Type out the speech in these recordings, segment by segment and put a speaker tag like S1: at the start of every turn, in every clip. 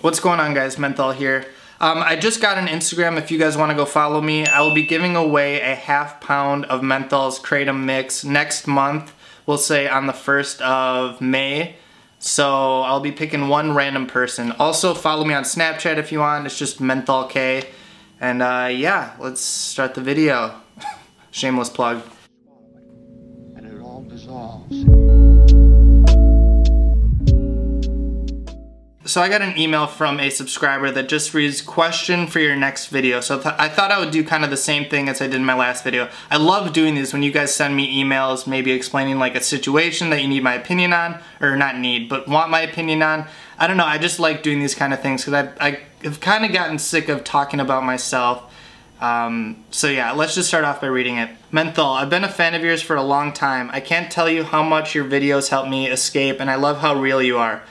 S1: What's going on, guys? Menthol here. I just got an Instagram if you guys want to go follow me. I will be giving away a ½ pound of Menthol's kratom mix next month. We'll say on the 1st of May. So I'll be picking one random person. Also follow me on Snapchat if you want. It's just Menthol K. And yeah, let's start the video. Shameless plug.
S2: And it all dissolves.
S1: So I got an email from a subscriber that just reads, question for your next video. So I thought I would do kind of the same thing as I did in my last video. I love doing these when you guys send me emails, maybe explaining like a situation that you need my opinion on, or not need, but want my opinion on. I don't know, I just like doing these kind of things because I've kind of gotten sick of talking about myself. So yeah, let's just start off by reading it. Menthol, I've been a fan of yours for a long time. I can't tell you how much your videos help me escape, and I love how real you are.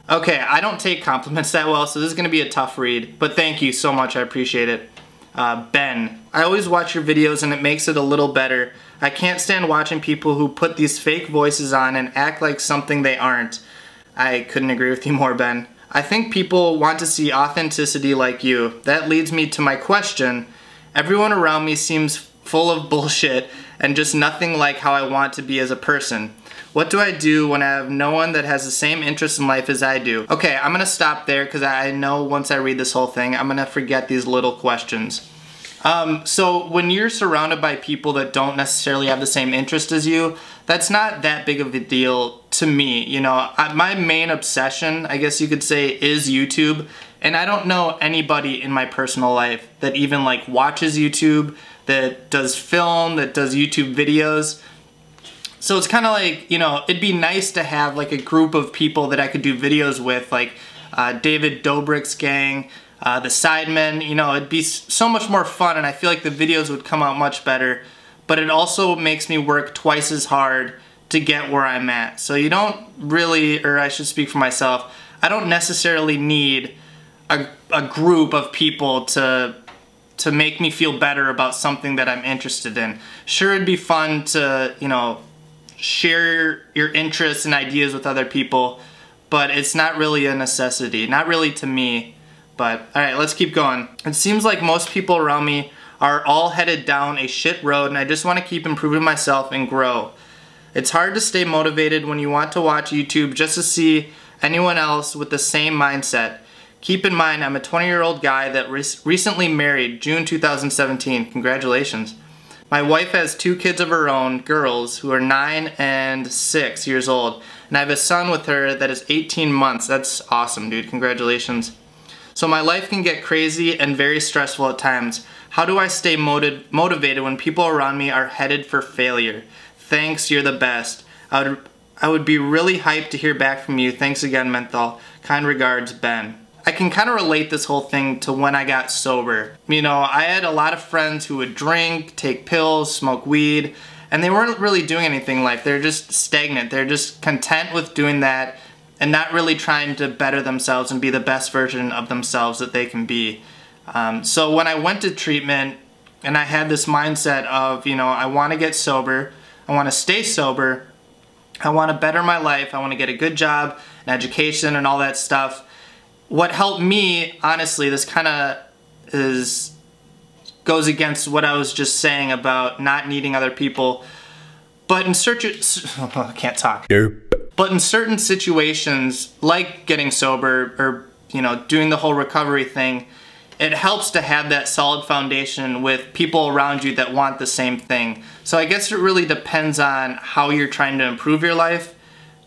S1: Okay, I don't take compliments that well, so this is going to be a tough read, but thank you so much, I appreciate it. Ben, I always watch your videos and it makes it a little better. I can't stand watching people who put these fake voices on and act like something they aren't. I couldn't agree with you more, Ben. I think people want to see authenticity like you. That leads me to my question. Everyone around me seems full of bullshit and just nothing like how I want to be as a person. What do I do when I have no one that has the same interest in life as I do? Okay, I'm gonna stop there because I know once I read this whole thing, I'm gonna forget these little questions. So when you're surrounded by people that don't necessarily have the same interest as you, that's not that big of a deal to me. You know, my main obsession, I guess you could say, is YouTube. And I don't know anybody in my personal life that even like watches YouTube, that does film, that does YouTube videos. So it's kind of like, you know, it'd be nice to have like a group of people that I could do videos with, like David Dobrik's gang, the Sidemen. You know, it'd be so much more fun, and I feel like the videos would come out much better. But it also makes me work twice as hard to get where I'm at. So you don't really, or I should speak for myself, I don't necessarily need a group of people to make me feel better about something that I'm interested in. Sure, it'd be fun to, you know, share your interests and ideas with other people, but it's not really a necessity. Not really to me, but alright, let's keep going. It seems like most people around me are all headed down a shit road, and I just want to keep improving myself and grow. It's hard to stay motivated when you want to watch YouTube just to see anyone else with the same mindset. Keep in mind, I'm a 20-year-old guy that recently married, June 2017. Congratulations. My wife has 2 kids of her own, girls, who are 9 and 6 years old. And I have a son with her that is 18 months. That's awesome, dude. Congratulations. So my life can get crazy and very stressful at times. How do I stay motivated when people around me are headed for failure? Thanks, you're the best. I would be really hyped to hear back from you. Thanks again, Menthol. Kind regards, Ben. I can kind of relate this whole thing to when I got sober. You know, I had a lot of friends who would drink, take pills, smoke weed, and they weren't really doing anything in life. They're just stagnant. They're just content with doing that and not really trying to better themselves and be the best version of themselves that they can be. So when I went to treatment and I had this mindset of, you know, I want to get sober, I want to stay sober, I want to better my life, I want to get a good job, an education, and all that stuff. What helped me, honestly, this kind of goes against what I was just saying about not needing other people, but in I can't talk. But in certain situations, like getting sober or, you know, doing the whole recovery thing, it helps to have that solid foundation with people around you that want the same thing. So I guess it really depends on how you're trying to improve your life.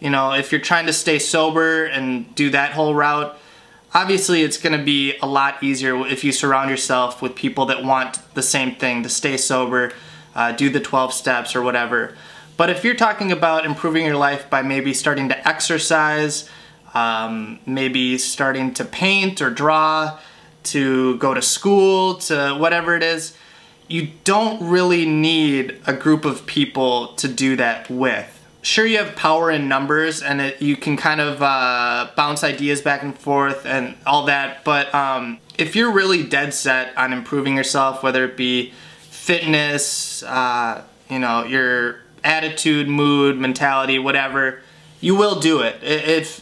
S1: You know, if you're trying to stay sober and do that whole route, obviously it's going to be a lot easier if you surround yourself with people that want the same thing, to stay sober, do the 12 steps or whatever. But if you're talking about improving your life by maybe starting to exercise, maybe starting to paint or draw, to go to school, to whatever it is, you don't really need a group of people to do that with. Sure, you have power in numbers and you can kind of bounce ideas back and forth and all that, but if you're really dead set on improving yourself, whether it be fitness, you know, your attitude, mood, mentality, whatever, you will do it.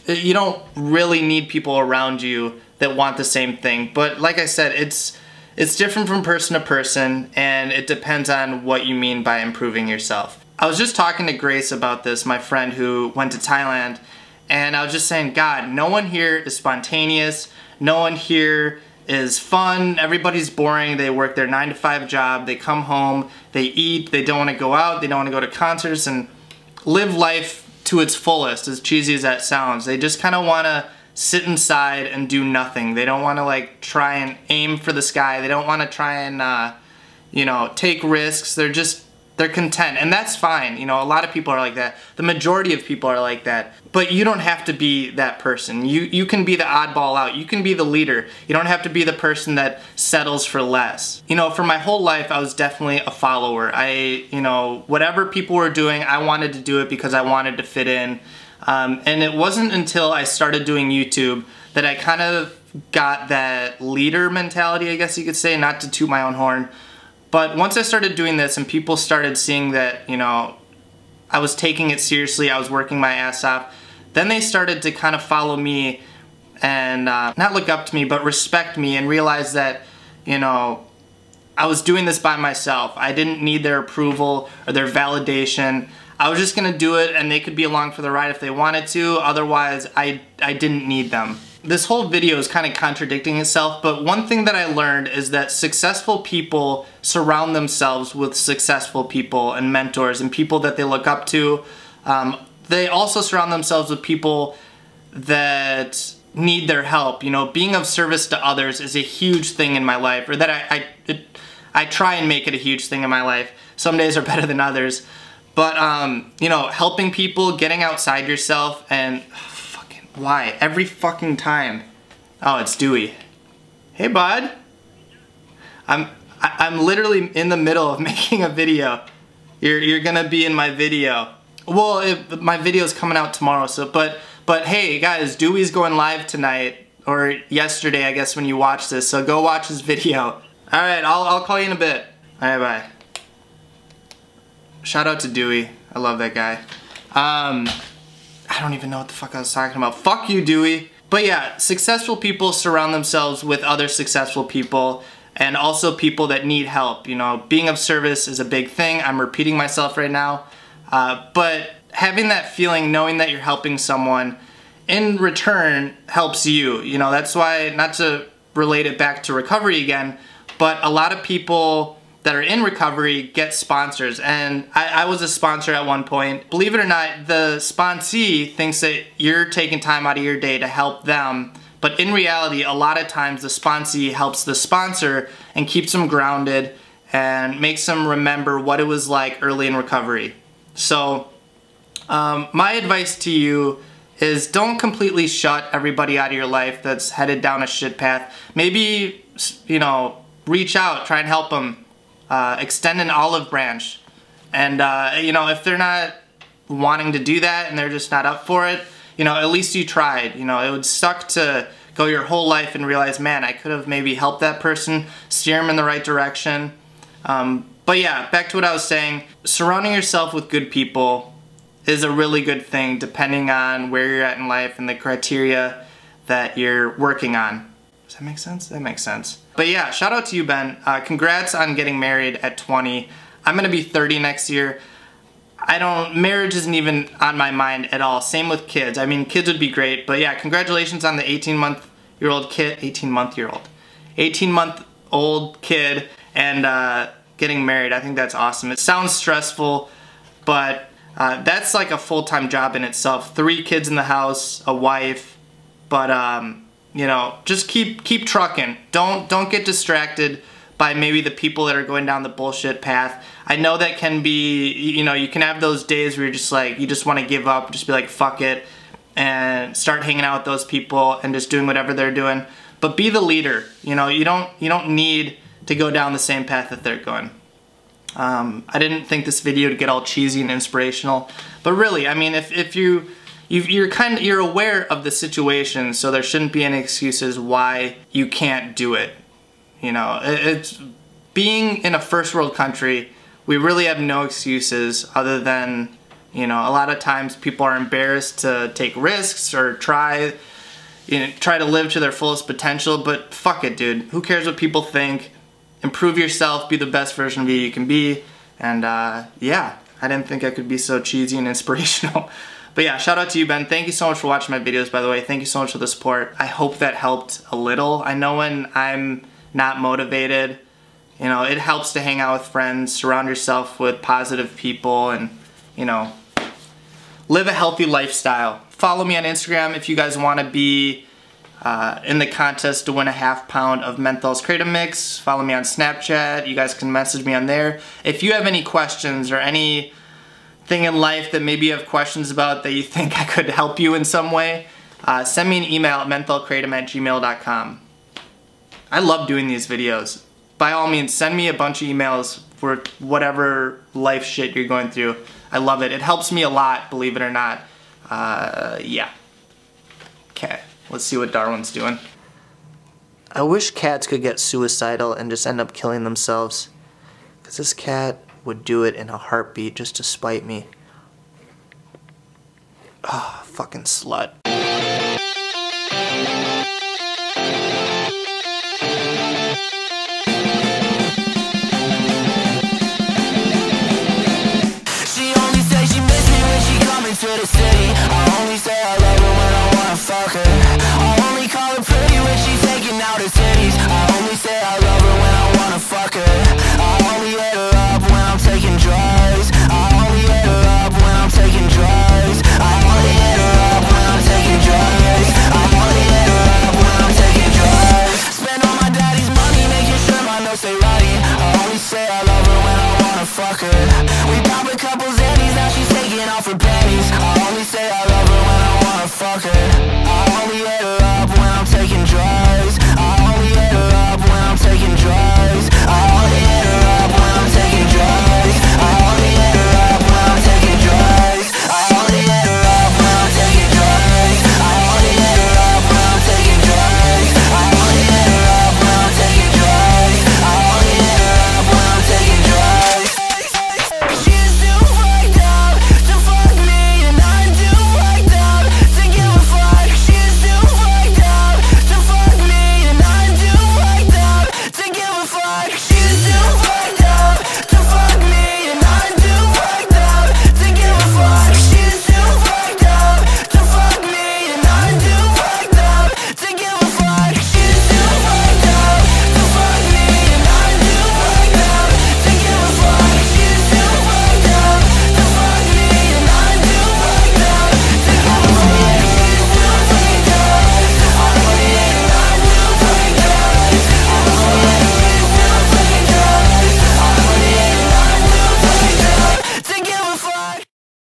S1: You don't really need people around you that want the same thing. But like I said, it's different from person to person, and it depends on what you mean by improving yourself. I was just talking to Grace about this, my friend who went to Thailand, and I was just saying, God, no one here is spontaneous, no one here is fun, everybody's boring, they work their 9-to-5 job, they come home, they eat, they don't want to go out, they don't want to go to concerts and live life to its fullest, as cheesy as that sounds. They just kind of want to sit inside and do nothing. They don't want to like try and aim for the sky. They don't want to try and you know, take risks. They're content, and that's fine. You know, a lot of people are like that. The majority of people are like that. But you don't have to be that person. You can be the oddball out. You can be the leader. You don't have to be the person that settles for less. You know, for my whole life, I was definitely a follower. You know, whatever people were doing, I wanted to do it because I wanted to fit in. And it wasn't until I started doing YouTube that I kind of got that leader mentality, I guess you could say, not to toot my own horn. But once I started doing this and people started seeing that, you know, I was taking it seriously, I was working my ass off, then they started to kind of follow me and not look up to me, but respect me and realize that, you know, I was doing this by myself. I didn't need their approval or their validation. I was just gonna do it, and they could be along for the ride if they wanted to. Otherwise, I didn't need them. This whole video is kind of contradicting itself, but one thing that I learned is that successful people surround themselves with successful people and mentors and people that they look up to. They also surround themselves with people that need their help. You know, being of service to others is a huge thing in my life, or that I try and make it a huge thing in my life. Some days are better than others. But, you know, helping people, getting outside yourself, and fucking, why? Every fucking time. Oh, it's Dewey. Hey, bud. I'm literally in the middle of making a video. You're gonna be in my video. Well, my video's coming out tomorrow, so, but hey, guys, Dewey's going live tonight, or yesterday, I guess, when you watch this, so go watch his video. Alright, I'll call you in a bit. Alright, bye. Shout out to Dewey. I love that guy. I don't even know what the fuck I was talking about. Fuck you, Dewey. But yeah, successful people surround themselves with other successful people, and also people that need help. You know, being of service is a big thing. I'm repeating myself right now. But having that feeling, knowing that you're helping someone in return helps you. You know, that's why, not to relate it back to recovery again, but a lot of people that are in recovery get sponsors, and I was a sponsor at one point. Believe it or not, the sponsee thinks that you're taking time out of your day to help them, but in reality, a lot of times the sponsee helps the sponsor and keeps them grounded and makes them remember what it was like early in recovery. So my advice to you is don't completely shut everybody out of your life that's headed down a shit path. Maybe, you know, reach out, try and help them. Extend an olive branch, and you know, if they're not wanting to do that and they're just not up for it, you know, at least you tried. You know, it would suck to go your whole life and realize, man, I could have maybe helped that person, steer them in the right direction. But yeah, back to what I was saying, surrounding yourself with good people is a really good thing depending on where you're at in life and the criteria that you're working on. Does that make sense? That makes sense. But yeah, shout out to you, Ben. Congrats on getting married at 20. I'm gonna be 30 next year. Marriage isn't even on my mind at all. Same with kids. I mean, kids would be great, but yeah, congratulations on the 18-month-old kid, 18-month-old kid, and getting married. I think that's awesome. It sounds stressful, but that's like a full-time job in itself. 3 kids in the house, a wife, but you know, just keep trucking. Don't get distracted by maybe the people that are going down the bullshit path. I know that can be, you know, you can have those days where you're just like, you just want to give up, just be like, fuck it, and start hanging out with those people and just doing whatever they're doing. But be the leader. You know, you don't need to go down the same path that they're going. I didn't think this video to get all cheesy and inspirational, but really, I mean, if you're aware of the situation, so there shouldn't be any excuses why you can't do it. You know, it's being in a first world country, we really have no excuses other than, you know, a lot of times people are embarrassed to take risks or try, you know, try to live to their fullest potential, but fuck it, dude. Who cares what people think? Improve yourself, be the best version of you can be, and yeah, I didn't think I could be so cheesy and inspirational. But yeah, shout out to you, Ben. Thank you so much for watching my videos, by the way. Thank you so much for the support. I hope that helped a little. I know when I'm not motivated, you know, it helps to hang out with friends, surround yourself with positive people, and, you know, live a healthy lifestyle. Follow me on Instagram if you guys want to be in the contest to win a half-pound of Menthol's Kratom Mix. Follow me on Snapchat. You guys can message me on there. If you have any questions or anything in life that maybe you have questions about that you think I could help you in some way, send me an email at mentholkratom@gmail.com. I love doing these videos. By all means, send me a bunch of emails for whatever life shit you're going through. I love it. It helps me a lot, believe it or not. Yeah. Okay, let's see what Darwin's doing. I wish cats could get suicidal and just end up killing themselves. Because this cat would do it in a heartbeat just to spite me. Ah, fucking slut.